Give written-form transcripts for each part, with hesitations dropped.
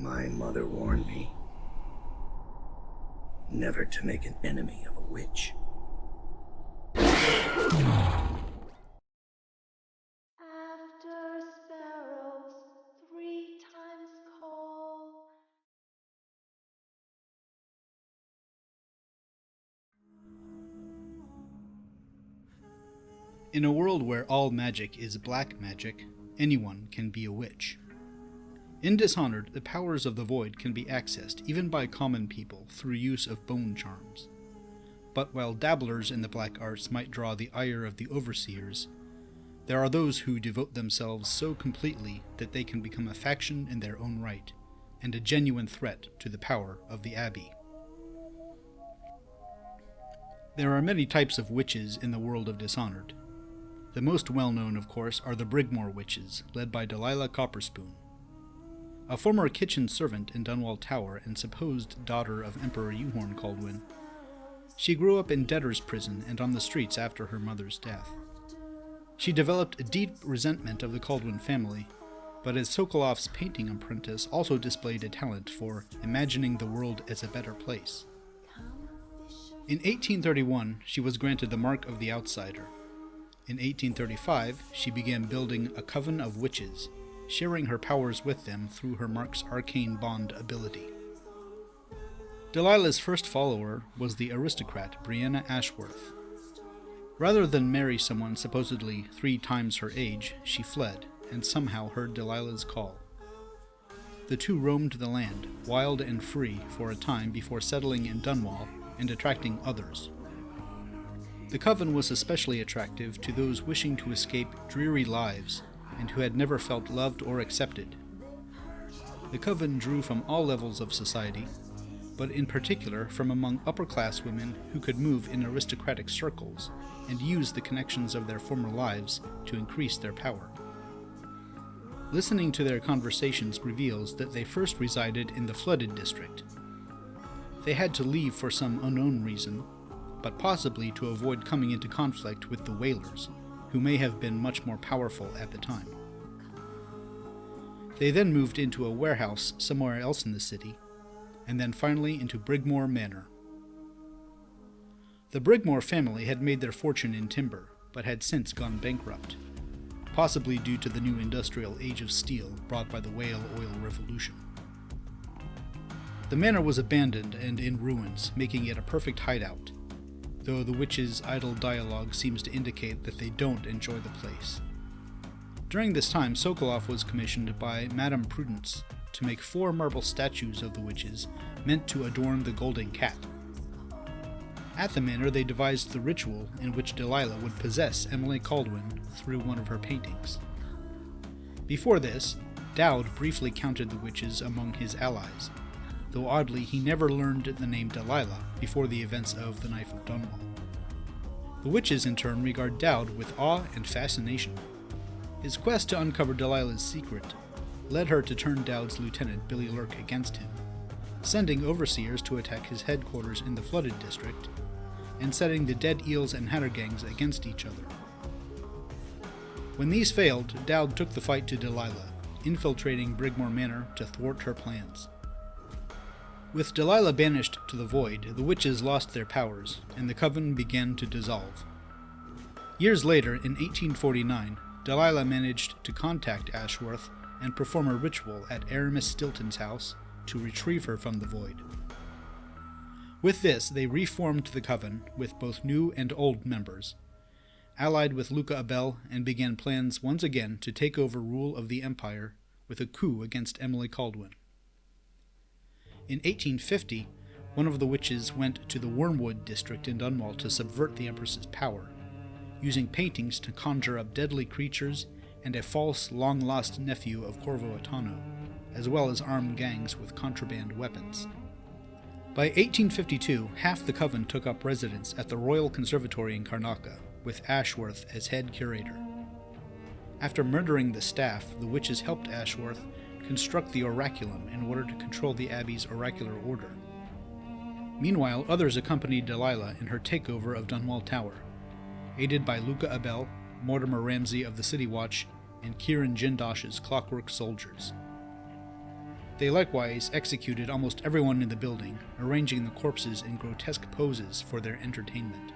My mother warned me never to make an enemy of a witch. After sparrows 3 times call. In a world where all magic is black magic, anyone can be a witch. In Dishonored, the powers of the Void can be accessed even by common people through use of bone charms. But while dabblers in the black arts might draw the ire of the overseers, there are those who devote themselves so completely that they can become a faction in their own right, and a genuine threat to the power of the Abbey. There are many types of witches in the world of Dishonored. The most well-known, of course, are the Brigmore witches, led by Delilah Copperspoon. A former kitchen servant in Dunwall Tower and supposed daughter of Emperor Euhorn Kaldwin, she grew up in debtor's prison and on the streets after her mother's death. She developed a deep resentment of the Kaldwin family, but as Sokolov's painting apprentice also displayed a talent for imagining the world as a better place. In 1831, she was granted the mark of the outsider. In 1835, she began building a coven of witches, sharing her powers with them through her mark's arcane bond ability. Delilah's first follower was the aristocrat Brianna Ashworth. Rather than marry someone supposedly 3 times her age, she fled and somehow heard Delilah's call. The two roamed the land, wild and free, for a time before settling in Dunwall and attracting others. The coven was especially attractive to those wishing to escape dreary lives and who had never felt loved or accepted. The coven drew from all levels of society, but in particular from among upper-class women who could move in aristocratic circles and use the connections of their former lives to increase their power. Listening to their conversations reveals that they first resided in the flooded district. They had to leave for some unknown reason, but possibly to avoid coming into conflict with the Whalers, who may have been much more powerful at the time. They then moved into a warehouse somewhere else in the city, and then finally into Brigmore Manor. The Brigmore family had made their fortune in timber, but had since gone bankrupt, possibly due to the new industrial age of steel brought by the whale oil revolution. The manor was abandoned and in ruins, making it a perfect hideout, though the witches' idle dialogue seems to indicate that they don't enjoy the place. During this time, Sokolov was commissioned by Madame Prudence to make 4 marble statues of the witches meant to adorn the Golden Cat. At the manor, they devised the ritual in which Delilah would possess Emily Kaldwin through one of her paintings. Before this, Dowd briefly counted the witches among his allies, though oddly he never learned the name Delilah before the events of the Knife of Dunwall. The witches in turn regard Dowd with awe and fascination. His quest to uncover Delilah's secret led her to turn Dowd's lieutenant Billy Lurk against him, sending overseers to attack his headquarters in the flooded district, and setting the Dead Eels and Hatter gangs against each other. When these failed, Dowd took the fight to Delilah, infiltrating Brigmore Manor to thwart her plans. With Delilah banished to the Void, the witches lost their powers, and the coven began to dissolve. Years later, in 1849, Delilah managed to contact Ashworth and perform a ritual at Aramis Stilton's house to retrieve her from the Void. With this, they reformed the coven with both new and old members, allied with Luca Abel, and began plans once again to take over rule of the Empire with a coup against Emily Kaldwin. In 1850, one of the witches went to the Wormwood district in Dunwall to subvert the Empress's power, using paintings to conjure up deadly creatures and a false, long-lost nephew of Corvo Attano, as well as armed gangs with contraband weapons. By 1852, half the coven took up residence at the Royal Conservatory in Karnaca, with Ashworth as head curator. After murdering the staff, the witches helped Ashworth construct the oraculum in order to control the Abbey's oracular order. Meanwhile, others accompanied Delilah in her takeover of Dunwall Tower, aided by Luca Abel, Mortimer Ramsay of the City Watch, and Kieran Jindosh's Clockwork Soldiers. They likewise executed almost everyone in the building, arranging the corpses in grotesque poses for their entertainment.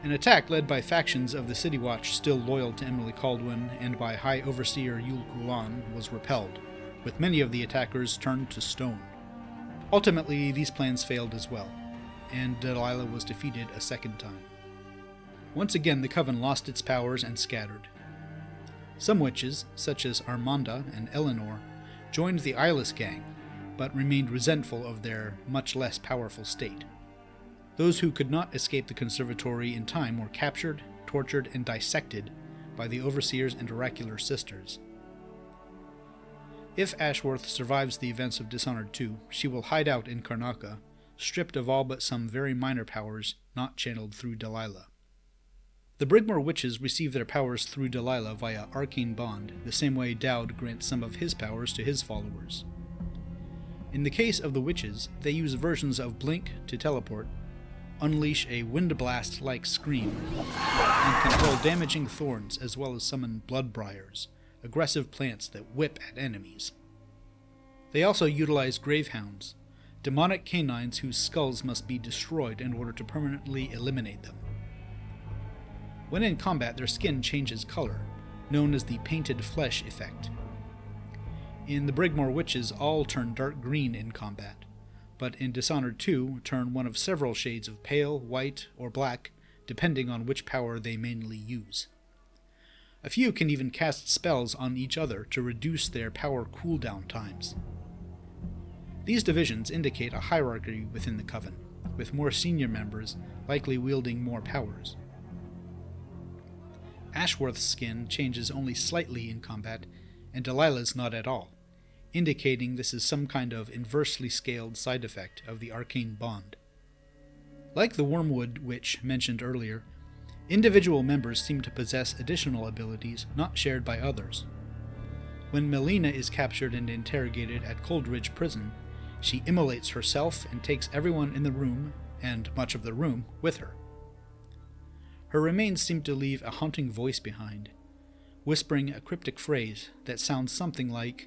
An attack led by factions of the City Watch still loyal to Emily Kaldwin and by High Overseer Yul Kulan was repelled, with many of the attackers turned to stone. Ultimately, these plans failed as well, and Delilah was defeated a second time. Once again, the Coven lost its powers and scattered. Some witches, such as Armanda and Eleanor, joined the Eyeless Gang, but remained resentful of their much less powerful state. Those who could not escape the conservatory in time were captured, tortured, and dissected by the Overseers and Oracular Sisters. If Ashworth survives the events of Dishonored 2, she will hide out in Karnaca, stripped of all but some very minor powers not channeled through Delilah. The Brigmore witches receive their powers through Delilah via arkane bond, the same way Dowd grants some of his powers to his followers. In the case of the witches, they use versions of Blink to teleport, unleash a wind blast-like scream, and control damaging thorns as well as summon bloodbriars, aggressive plants that whip at enemies. They also utilize gravehounds, demonic canines whose skulls must be destroyed in order to permanently eliminate them. When in combat, their skin changes color, known as the painted flesh effect. In the Brigmore witches, all turn dark green in combat, but in Dishonored 2 turn one of several shades of pale, white, or black, depending on which power they mainly use. A few can even cast spells on each other to reduce their power cooldown times. These divisions indicate a hierarchy within the Coven, with more senior members likely wielding more powers. Ashworth's skin changes only slightly in combat, and Delilah's not at all, indicating this is some kind of inversely scaled side effect of the arcane bond. Like the Wormwood Witch mentioned earlier, individual members seem to possess additional abilities not shared by others. When Melina is captured and interrogated at Coldridge Prison, she immolates herself and takes everyone in the room, and much of the room, with her. Her remains seem to leave a haunting voice behind, whispering a cryptic phrase that sounds something like,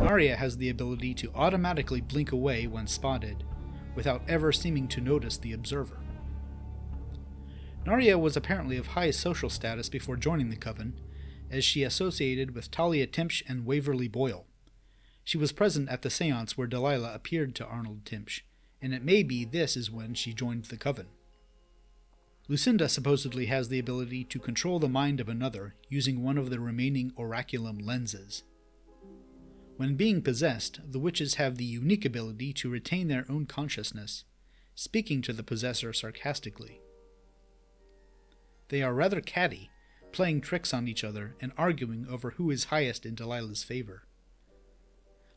Narya has the ability to automatically blink away when spotted, without ever seeming to notice the observer. Narya was apparently of high social status before joining the Coven, as she associated with Talia Timpsch and Waverly Boyle. She was present at the seance where Delilah appeared to Arnold Timpsch, and it may be this is when she joined the Coven. Lucinda supposedly has the ability to control the mind of another using one of the remaining oraculum lenses. When being possessed, the witches have the unique ability to retain their own consciousness, speaking to the possessor sarcastically. They are rather catty, playing tricks on each other and arguing over who is highest in Delilah's favor.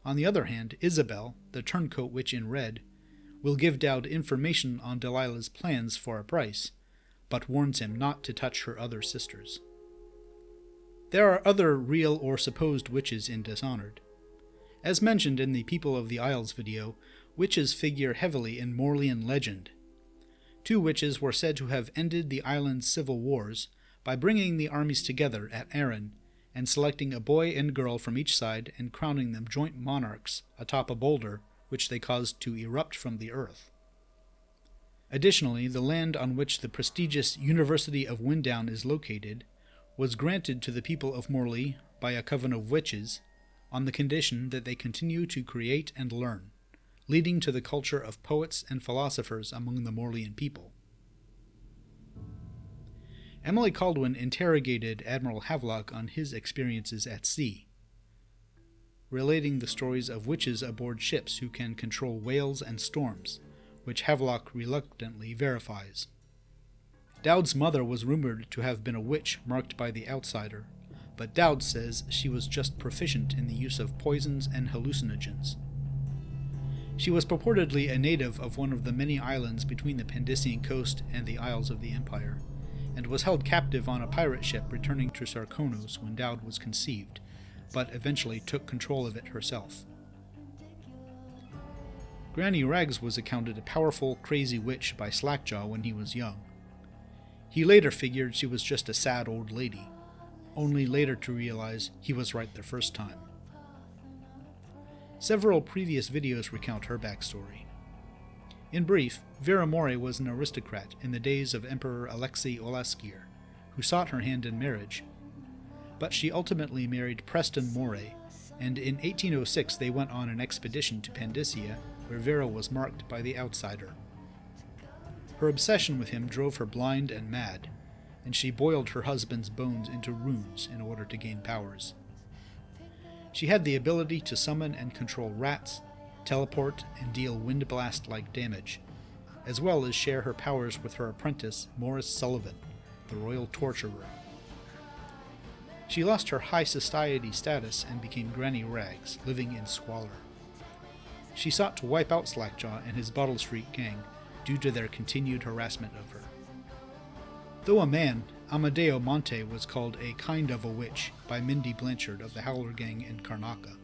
On the other hand, Isabel, the turncoat witch in red, will give Dowd information on Delilah's plans for a price, but warns him not to touch her other sisters. There are other real or supposed witches in Dishonored. As mentioned in the People of the Isles video, witches figure heavily in Morlian legend. 2 witches were said to have ended the island's civil wars by bringing the armies together at Arran and selecting a boy and girl from each side and crowning them joint monarchs atop a boulder which they caused to erupt from the earth. Additionally, the land on which the prestigious University of Winddown is located was granted to the people of Morley by a coven of witches on the condition that they continue to create and learn, leading to the culture of poets and philosophers among the Morlean people. Emily Kaldwin interrogated Admiral Havelock on his experiences at sea, relating the stories of witches aboard ships who can control whales and storms, which Havelock reluctantly verifies. Dowd's mother was rumored to have been a witch marked by the outsider, but Dowd says she was just proficient in the use of poisons and hallucinogens. She was purportedly a native of one of the many islands between the Pandician coast and the Isles of the Empire, and was held captive on a pirate ship returning to Sarkonos when Dowd was conceived, but eventually took control of it herself. Granny Rags was accounted a powerful, crazy witch by Slackjaw when he was young. He later figured she was just a sad old lady, only later to realize he was right the first time. Several previous videos recount her backstory. In brief, Vera More was an aristocrat in the days of Emperor Alexei Olaskir, who sought her hand in marriage. But she ultimately married Preston More, and in 1806 they went on an expedition to Pandyssia, where Vera was marked by the outsider. Her obsession with him drove her blind and mad, and she boiled her husband's bones into runes in order to gain powers. She had the ability to summon and control rats, teleport, and deal wind blast-like damage, as well as share her powers with her apprentice, Morris Sullivan, the royal torturer. She lost her high society status and became Granny Rags, living in squalor. She sought to wipe out Slackjaw and his Bottle Street gang due to their continued harassment of her. Though a man, Amadeo Monte was called a kind of a witch by Mindy Blanchard of the Howler Gang in Karnaca.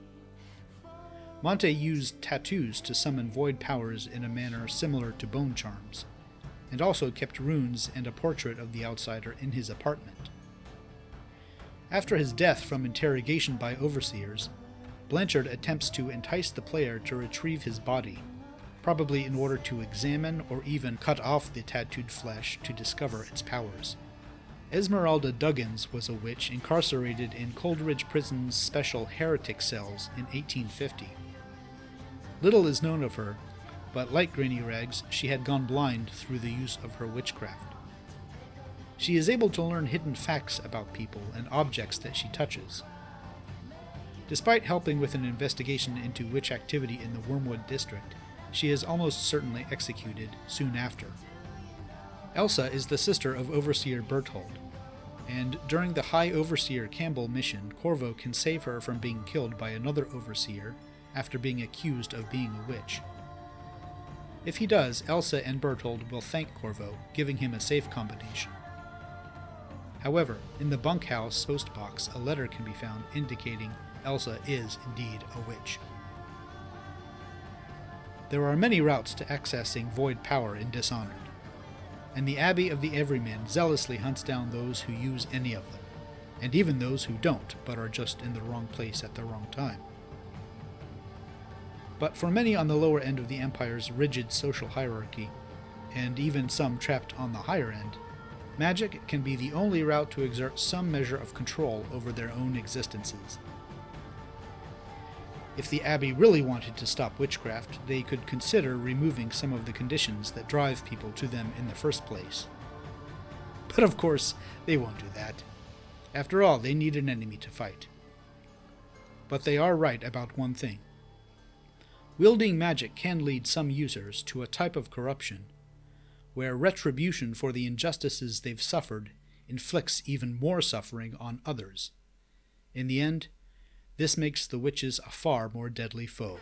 Monte used tattoos to summon void powers in a manner similar to bone charms, and also kept runes and a portrait of the outsider in his apartment. After his death from interrogation by overseers, Blanchard attempts to entice the player to retrieve his body, probably in order to examine or even cut off the tattooed flesh to discover its powers. Esmeralda Duggins was a witch incarcerated in Coleridge Prison's special heretic cells in 1850. Little is known of her, but like Granny Rags, she had gone blind through the use of her witchcraft. She is able to learn hidden facts about people and objects that she touches. Despite helping with an investigation into witch activity in the Wormwood district, she is almost certainly executed soon after. Elsa is the sister of Overseer Berthold, and during the High Overseer Campbell mission, Corvo can save her from being killed by another Overseer after being accused of being a witch. If he does, Elsa and Berthold will thank Corvo, giving him a safe combination. However, in the bunkhouse postbox, a letter can be found indicating Elsa is indeed a witch. There are many routes to accessing void power in Dishonored, and the Abbey of the Everyman zealously hunts down those who use any of them, and even those who don't but are just in the wrong place at the wrong time. But for many on the lower end of the Empire's rigid social hierarchy, and even some trapped on the higher end, magic can be the only route to exert some measure of control over their own existences. If the Abbey really wanted to stop witchcraft, they could consider removing some of the conditions that drive people to them in the first place. But of course, they won't do that. After all, they need an enemy to fight. But they are right about one thing. Wielding magic can lead some users to a type of corruption where retribution for the injustices they've suffered inflicts even more suffering on others. In the end, this makes the witches a far more deadly foe.